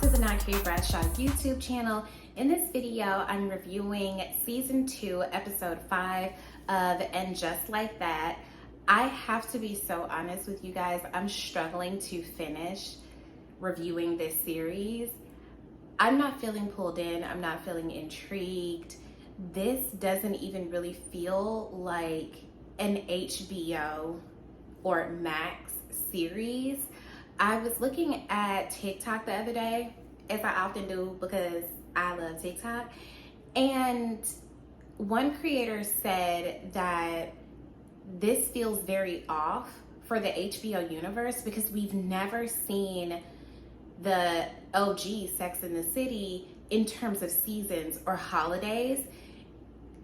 to the Not Carrie Bradshaw YouTube channel. In this video, I'm reviewing Season 2, Episode 5 of And Just Like That. I have to be so honest with you guys, I'm struggling to finish reviewing this series. I'm not feeling pulled in, I'm not feeling intrigued. This doesn't even really feel like an HBO or Max series. I was looking at TikTok the other day, as I often do because I love TikTok, and one creator said that this feels very off for the HBO universe because we've never seen the OG Sex and the City in terms of seasons or holidays.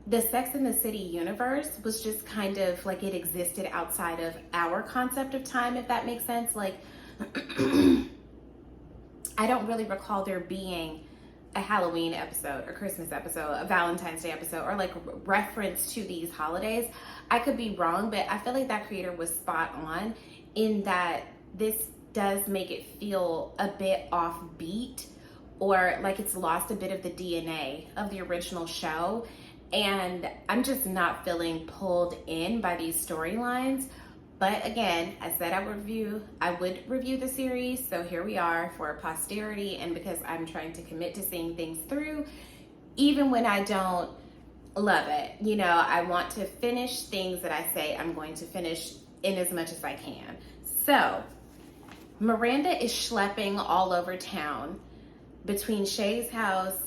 The Sex and the City universe was just kind of like it existed outside of our concept of time, if that makes sense. Like, I don't really recall there being a Halloween episode, a Christmas episode, a Valentine's Day episode, or like reference to these holidays. I could be wrong, but I feel like that creator was spot on in that this does make it feel a bit offbeat, or like it's lost a bit of the DNA of the original show. And I'm just not feeling pulled in by these storylines. But again, I said I would review the series, so here we are for posterity, and because I'm trying to commit to seeing things through, even when I don't love it. You know, I want to finish things that I say I'm going to finish in as much as I can. So, Miranda is schlepping all over town between Shay's house,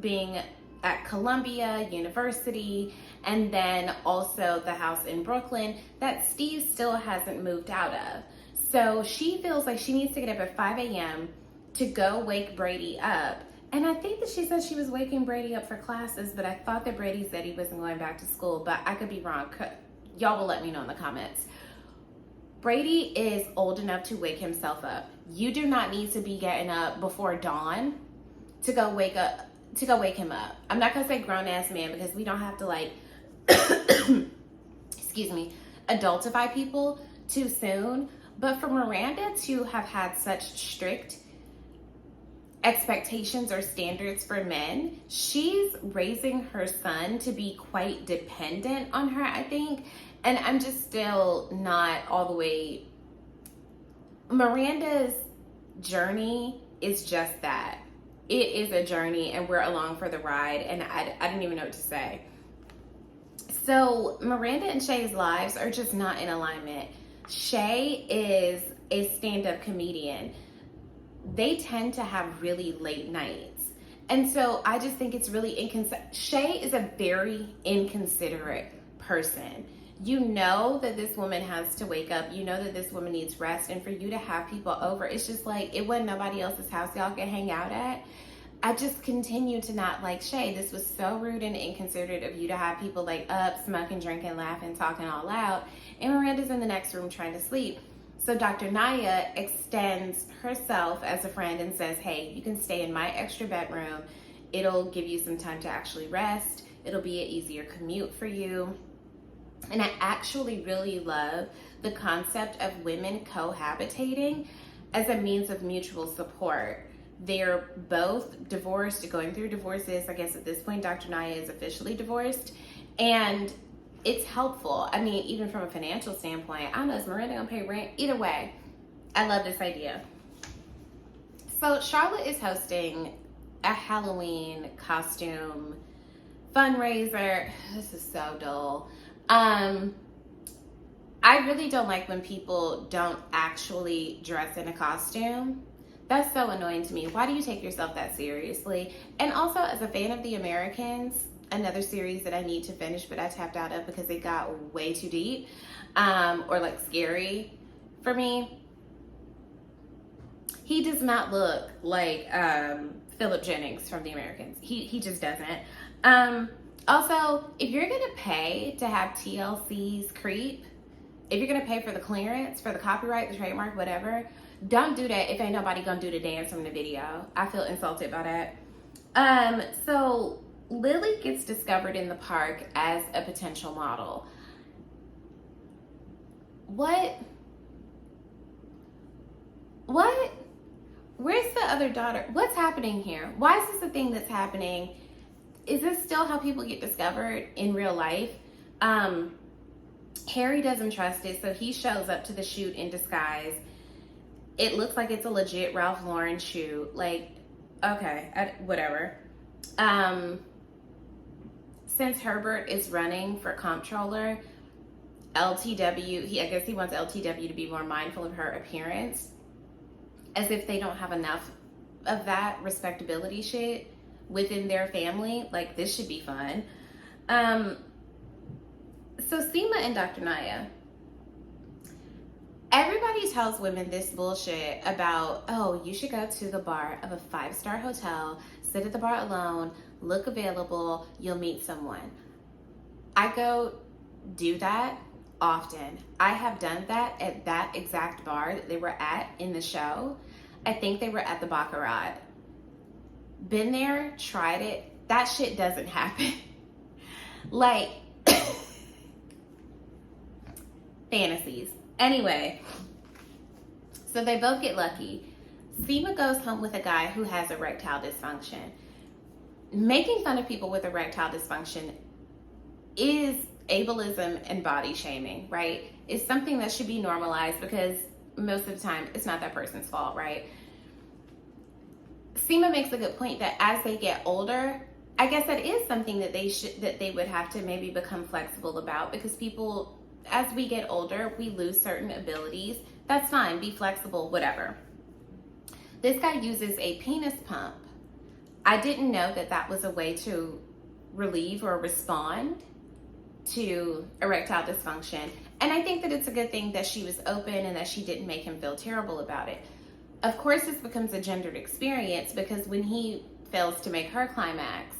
being at Columbia University, and then also the house in Brooklyn that Steve still hasn't moved out of. So she feels like she needs to get up at 5 a.m. to go wake Brady up. And I think that she said she was waking Brady up for classes, but I thought that Brady said he wasn't going back to school, but I could be wrong. Y'all will let me know in the comments. Brady is old enough to wake himself up. You do not need to be getting up before dawn to go wake him up. I'm not gonna say grown ass man because we don't have to like, excuse me, adultify people too soon. But for Miranda to have had such strict expectations or standards for men, she's raising her son to be quite dependent on her, I think. And I'm just still not all the way. Miranda's journey is just that. It is a journey and we're along for the ride, and I didn't even know what to say. So Miranda and Shay's lives are just not in alignment. Shay is a stand-up comedian. They tend to have really late nights. And so I just think it's really Shay is a very inconsiderate person. You know that this woman has to wake up. You know that this woman needs rest. And for you to have people over, it's just like, it wasn't nobody else's house y'all can hang out at. I just continue to not like Shay. This was so rude and inconsiderate of you to have people like up, smoking, drinking, laughing, talking all loud. And Miranda's in the next room trying to sleep. So Dr. Naya extends herself as a friend and says, hey, you can stay in my extra bedroom. It'll give you some time to actually rest. It'll be an easier commute for you. And I actually really love the concept of women cohabitating as a means of mutual support. They're both divorced, going through divorces. I guess at this point, Dr. Naya is officially divorced. And it's helpful. I mean, even from a financial standpoint, I don't know, is Miranda gonna pay rent? Either way, I love this idea. So Charlotte is hosting a Halloween costume fundraiser. This is so dull. I really don't like when people don't actually dress in a costume. That's so annoying to me. Why do you take yourself that seriously? And also, as a fan of The Americans, another series that I need to finish, but I tapped out of because it got way too deep, or like scary for me. He does not look like Philip Jennings from The Americans. He just doesn't. Also, if you're gonna pay to have TLC's creep, if you're gonna pay for the clearance, for the copyright, the trademark, whatever, don't do that if ain't nobody gonna do the dance from the video. I feel insulted by that. So Lily gets discovered in the park as a potential model. What? Where's the other daughter? What's happening here? Why is this a thing that's happening? Is this still how people get discovered in real life? Harry doesn't trust it, so he shows up to the shoot in disguise. It looks like it's a legit Ralph Lauren shoot. Like, okay, whatever. Since Herbert is running for comptroller, LTW, I guess he wants LTW to be more mindful of her appearance, as if they don't have enough of that respectability shit within their family. Like, this should be fun. So Seema and Dr. Naya, everybody tells women this bullshit about, oh, you should go to the bar of a 5-star hotel, sit at the bar alone, look available, you'll meet someone. I go do that often. I have done that at that exact bar that they were at in the show. I think they were at the Baccarat. Been there, tried it. That shit doesn't happen. Like, fantasies. Anyway, so they both get lucky. Seema goes home with a guy who has erectile dysfunction. Making fun of people with erectile dysfunction is ableism and body shaming, right? It's something that should be normalized because most of the time it's not that person's fault, right? Seema makes a good point that as they get older, I guess that is something that they would have to maybe become flexible about, because people, as we get older, we lose certain abilities. That's fine, be flexible, whatever. This guy uses a penis pump. I didn't know that that was a way to relieve or respond to erectile dysfunction. And I think that it's a good thing that she was open and that she didn't make him feel terrible about it. Of course, this becomes a gendered experience, because when he fails to make her climax,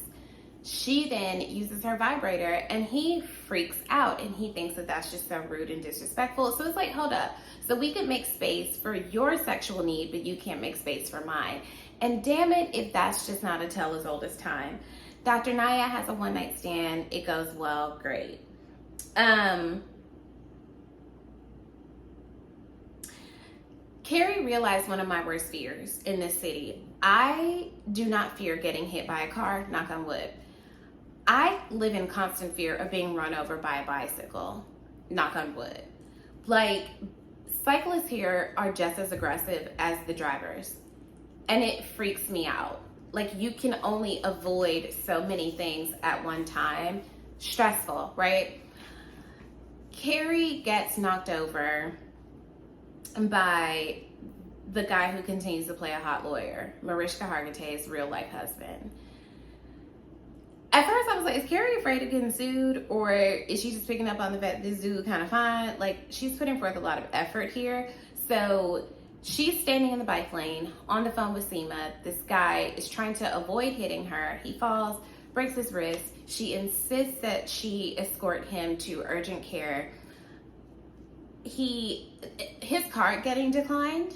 she then uses her vibrator and he freaks out and he thinks that that's just so rude and disrespectful. So it's like, hold up. So we could make space for your sexual need, but you can't make space for mine. And damn it, if that's just not a tale as old as time. Dr. Naya has a one-night stand. It goes well, great. Carrie realized one of my worst fears in this city. I do not fear getting hit by a car, knock on wood. I live in constant fear of being run over by a bicycle, knock on wood. Like, cyclists here are just as aggressive as the drivers, and it freaks me out. Like, you can only avoid so many things at one time. Stressful, right? Carrie gets knocked over by the guy who continues to play a hot lawyer, Mariska Hargitay's real life husband. At first I was like, is Carrie afraid of getting sued, or is she just picking up on the fact this dude kind of fine? Like, she's putting forth a lot of effort here. So she's standing in the bike lane on the phone with Seema. This guy is trying to avoid hitting her. He falls, breaks his wrist. She insists that she escort him to urgent care. His card getting declined.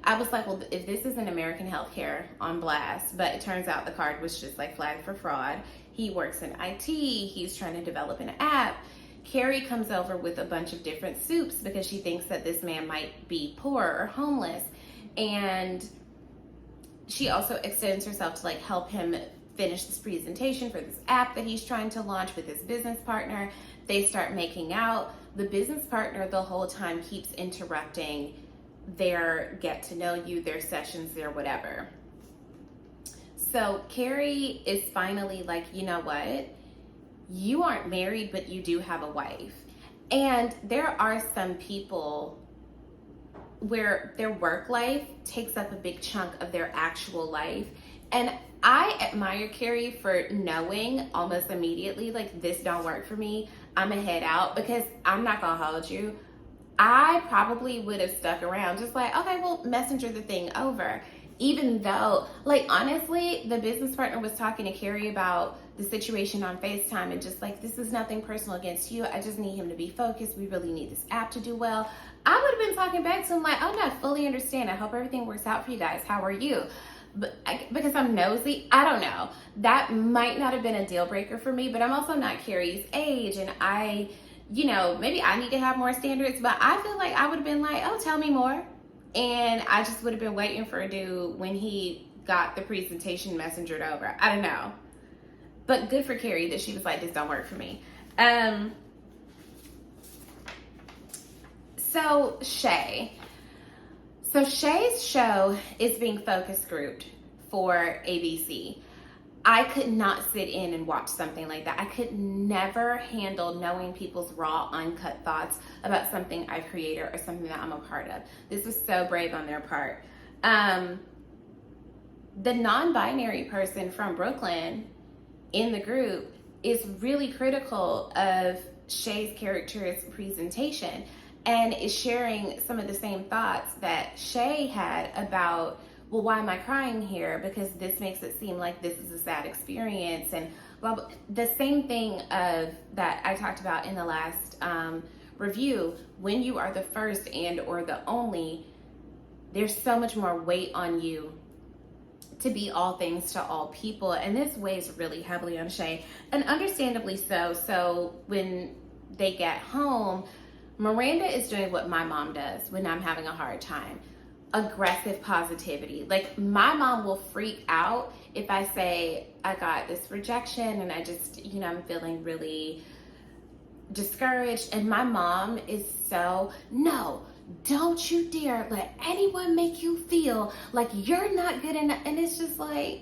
I was like, well, if this isn't American healthcare on blast, but it turns out the card was just like flagged for fraud. He works in IT. He's trying to develop an app. Carrie comes over with a bunch of different soups because she thinks that this man might be poor or homeless. And she also extends herself to like help him finish this presentation for this app that he's trying to launch with his business partner. They start making out. The business partner the whole time keeps interrupting their get to know you, their sessions, their whatever. So Carrie is finally like, you know what? You aren't married, but you do have a wife. And there are some people where their work life takes up a big chunk of their actual life. And I admire Carrie for knowing almost immediately, like, this don't work for me. I'm gonna head out, because I'm not gonna hold you. I probably would have stuck around, just like, okay, well, messenger the thing over. Even though, like, honestly, the business partner was talking to Carrie about the situation on FaceTime and just like, this is nothing personal against you. I just need him to be focused. We really need this app to do well. I would have been talking back to him like, oh, no, I fully understand. I hope everything works out for you guys. How are you? But because I'm nosy, I don't know. That might not have been a deal breaker for me, but I'm also not Carrie's age, and maybe I need to have more standards, but I feel like I would have been like, oh, tell me more. And I just would have been waiting for a dude when he got the presentation messengered over. I don't know. But good for Carrie that she was like, this don't work for me. So Shay. So Shay's show is being focus grouped for ABC. I could not sit in and watch something like that. I could never handle knowing people's raw, uncut thoughts about something I've created or something that I'm a part of. This was so brave on their part. The non-binary person from Brooklyn in the group is really critical of Shay's character's presentation and is sharing some of the same thoughts that Shay had about, well, why am I crying here? Because this makes it seem like this is a sad experience. And well, the same thing of that I talked about in the last review, when you are the first and or the only, there's so much more weight on you to be all things to all people. And this weighs really heavily on Shay, and understandably so. So when they get home, Miranda is doing what my mom does when I'm having a hard time. Aggressive positivity. Like, my mom will freak out if I say I got this rejection and I just, I'm feeling really discouraged. And my mom is so, no, don't you dare let anyone make you feel like you're not good enough. And it's just like,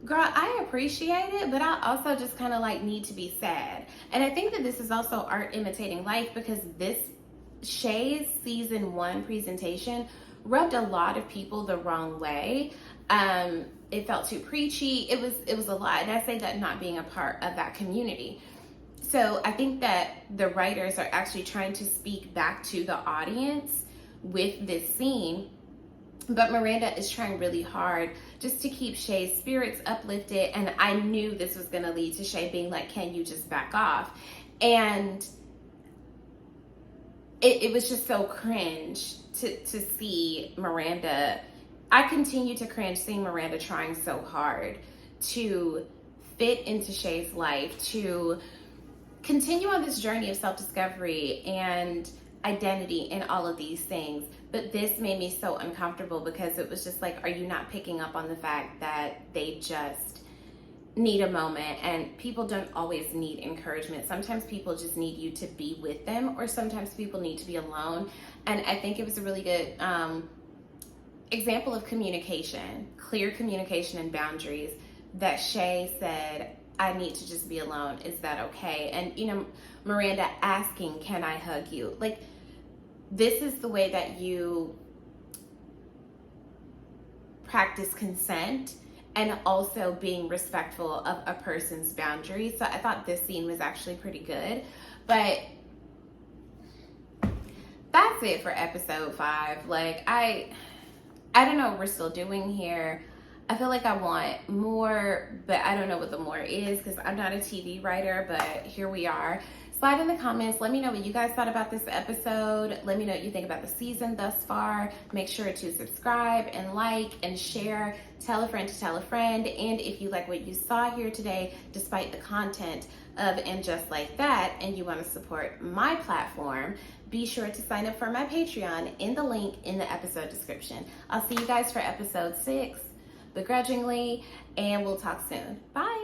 girl, I appreciate it, but I also just kind of like need to be sad. And I think that this is also art imitating life, because this Shay's season 1 presentation rubbed a lot of people the wrong way. It felt too preachy. It was a lot. And I say that not being a part of that community. So I think that the writers are actually trying to speak back to the audience with this scene. But Miranda is trying really hard just to keep Shay's spirits uplifted. And I knew this was going to lead to Shay being like, can you just back off? And it was just so cringe to see Miranda. I continue to cringe seeing Miranda trying so hard to fit into Shay's life, to continue on this journey of self-discovery and identity and all of these things. But this made me so uncomfortable, because it was just like, are you not picking up on the fact that they just need a moment? And people don't always need encouragement. Sometimes people just need you to be with them, or sometimes people need to be alone. And I think it was a really good example of communication, clear communication and boundaries, that Shay said, I need to just be alone. Is that okay? And, Miranda asking, can I hug you? Like, this is the way that you practice consent and also being respectful of a person's boundaries. So I thought this scene was actually pretty good. But that's it for episode 5. Like, I don't know what we're still doing here. I feel like I want more, but I don't know what the more is, because I'm not a TV writer, but here we are. Slide in the comments. Let me know what you guys thought about this episode. Let me know what you think about the season thus far. Make sure to subscribe and like and share. Tell a friend to tell a friend. And if you like what you saw here today, despite the content of And Just Like That, and you want to support my platform, be sure to sign up for my Patreon in the link in the episode description. I'll see you guys for episode 6, begrudgingly, and we'll talk soon. Bye.